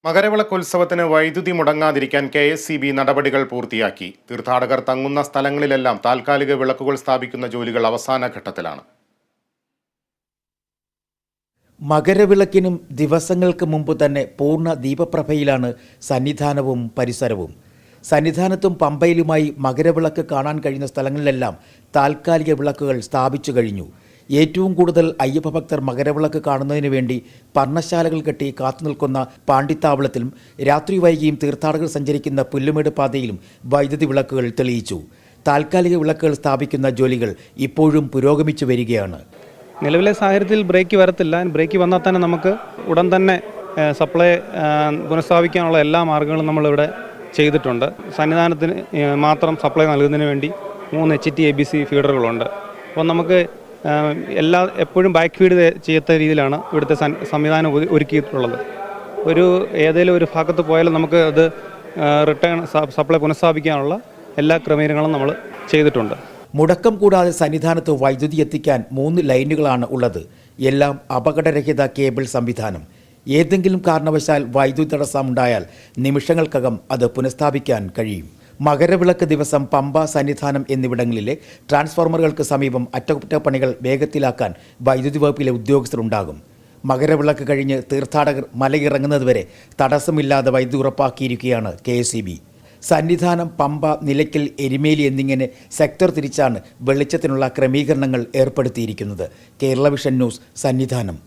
മകരവിളക്കോത്സവത്തിന് വൈദ്യുതി മുടങ്ങാതിരിക്കാൻ KSEB നടപടികൾ പൂർത്തിയാക്കി. തീർത്ഥാടകർ തങ്ങുന്ന സ്ഥലങ്ങളിലെല്ലാം താൽക്കാലിക വിളക്കുകൾ സ്ഥാപിക്കുന്ന ജോലികൾ അവസാന ഘട്ടത്തിലാണ്. മകരവിളക്കിനും ദിവസങ്ങൾക്ക് മുമ്പ് തന്നെ പൂർണ്ണ ദീപപ്രഭയിലാണ് സന്നിധാനവും പരിസരവും. സന്നിധാനത്തും പമ്പയിലുമായി മകരവിളക്ക് കാണാൻ കഴിയുന്ന സ്ഥലങ്ങളിലെല്ലാം താൽക്കാലിക വിളക്കുകൾ സ്ഥാപിച്ചു കഴിഞ്ഞു. ഏറ്റവും കൂടുതൽ അയ്യപ്പ ഭക്തർ മകരവിളക്ക് കാണുന്നതിന് വേണ്ടി പർണശാലകൾ കെട്ടി കാത്തുനിൽക്കുന്ന പാണ്ടിത്താവളത്തിലും രാത്രി വൈകിയും തീർത്ഥാടകർ സഞ്ചരിക്കുന്ന പുല്ലുമേട് പാതയിലും വൈദ്യുതി വിളക്കുകൾ തെളിയിച്ചു. താൽക്കാലിക വിളക്കുകൾ സ്ഥാപിക്കുന്ന ജോലികൾ ഇപ്പോഴും പുരോഗമിച്ചു വരികയാണ്. നിലവിലെ സാഹചര്യത്തിൽ ബ്രേക്ക് വരത്തില്ല. ബ്രേക്ക് വന്നാൽ തന്നെ നമുക്ക് ഉടൻ തന്നെ സപ്ലൈ പുനഃസ്ഥാപിക്കാനുള്ള എല്ലാ മാർഗ്ഗങ്ങളും നമ്മളിവിടെ ചെയ്തിട്ടുണ്ട്. സന്നിധാനത്തിന് മാത്രം സപ്ലൈ നൽകുന്നതിന് വേണ്ടി 3 HT-ABC ഫീഡറുകളുണ്ട്. അപ്പോൾ നമുക്ക് എപ്പോഴും ബാക്ക് ഫീഡ് ചെയ്യാത്ത രീതിയിലാണ് ഇവിടുത്തെ സംവിധാനം ഒരുക്കിയിട്ടുള്ളത്. ഏതെങ്കിലും ഒരു ഭാഗത്ത് പോയാലും നമുക്ക് അത് റിട്ടേൺ സപ്ലൈ പുനഃസ്ഥാപിക്കാനുള്ള എല്ലാ ക്രമീകരണങ്ങളും നമ്മൾ ചെയ്തിട്ടുണ്ട്. മുടക്കം കൂടാതെ സന്നിധാനത്ത് വൈദ്യുതി എത്തിക്കാൻ 3 ലൈനുകളാണ് ഉള്ളത്. എല്ലാം അപകടരഹിത കേബിൾ സംവിധാനം. ഏതെങ്കിലും കാരണവശാൽ വൈദ്യുതി തടസ്സമുണ്ടായാൽ നിമിഷങ്ങൾക്കകം അത് പുനഃസ്ഥാപിക്കാൻ കഴിയും. മകരവിളക്ക് ദിവസം പമ്പ, സന്നിധാനം എന്നിവിടങ്ങളിലെ ട്രാൻസ്ഫോർമറുകൾക്ക് സമീപം അറ്റകുറ്റപ്പണികൾ വേഗത്തിലാക്കാൻ വൈദ്യുതി വകുപ്പിലെ ഉദ്യോഗസ്ഥരുണ്ടാകും. മകരവിളക്ക് കഴിഞ്ഞ് തീർത്ഥാടകർ മലയിറങ്ങുന്നതുവരെ തടസ്സമില്ലാതെ വൈദ്യുതി ഉറപ്പാക്കിയിരിക്കുകയാണ് KSEB. സന്നിധാനം, പമ്പ, നിലയ്ക്കൽ, എരുമേലി എന്നിങ്ങനെ സെക്ടർ തിരിച്ചാണ് വെളിച്ചത്തിനുള്ള ക്രമീകരണങ്ങൾ ഏർപ്പെടുത്തിയിരിക്കുന്നത്. Kerala vision news, Sannidhanam.